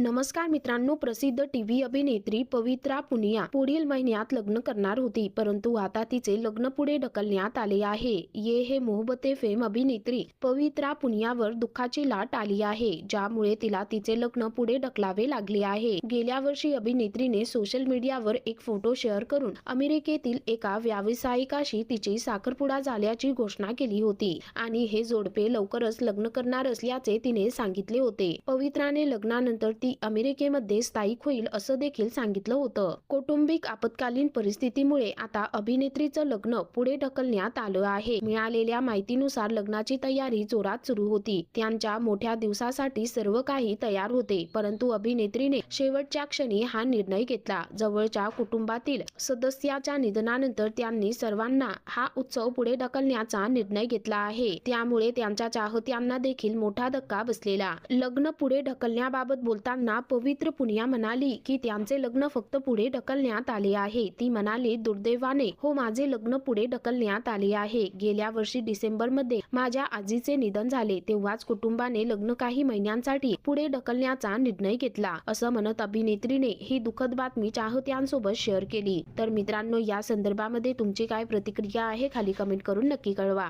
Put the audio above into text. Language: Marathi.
नमस्कार मित्रांनो, प्रसिद्ध टीव्ही अभिनेत्री पवित्रा पुनिया पुढील महिन्यात लग्न करणार होती, परंतु आता तिचे लग्न पुढे ढकलण्यात आले आहे. ये है मोहब्बते फेम अभिनेत्री पवित्रा पुनियावर दुःखाची लाट आली आहे, ज्यामुळे तिला तिचे लग्न पुढे ढकलावे लागले आहे. गेल्या वर्षी अभिनेत्रीने सोशल मीडियावर एक फोटो शेअर करून अमेरिकेतील एका व्यावसायिकाशी तिची साखरपुडा झाल्याची घोषणा केली होती आणि हे जोडपे लवकरच लग्न करणार असल्याचे तिने सांगितले होते. पवित्राने लग्नानंतर ती अमेरिकेमध्ये स्थायिक होईल असं देखील सांगितलं होतं. कौटुंबिक आपत्कालीन परिस्थितीमुळे आता अभिनेत्रीचं लग्न पुढे ढकलण्यात आलं आहे. मिळालेल्या माहितीनुसार लग्नाची तयारी जोरात सुरू होती. त्यांच्या मोठ्या दिवसासाठी सर्व काही तयार होते, परंतु अभिनेत्रीने शेवटच्या क्षणी हा निर्णय घेतला. जवळच्या कुटुंबातील सदस्याच्या निधनानंतर त्यांनी सर्वांना हा उत्सव पुढे ढकलण्याचा निर्णय घेतला आहे. त्यामुळे त्यांच्या चाहत्यांना देखील मोठा धक्का बसलेला. लग्न पुढे ढकलण्याबाबत बोलताना पवित्र पुनिया म्हणाली की त्यांचे लग्न फक्त पुढे ढकलण्यात आले आहे. ती म्हणाली, दुर्दैवाने हो, माझे लग्न पुढे ढकलण्यात आले आहे. गेल्या वर्षी डिसेंबरमध्ये माझ्या आजीचे निधन झाले, तेव्हाच कुटुंबाने लग्न काही महिन्यांसाठी पुढे ढकलण्याचा निर्णय घेतला, असं म्हणत अभिनेत्रीने ही दुःखद बातमी चाहत्यांसोबत शेअर केली. तर मित्रांनो, या संदर्भामध्ये तुमची काय प्रतिक्रिया आहे खाली कमेंट करून नक्की कळवा.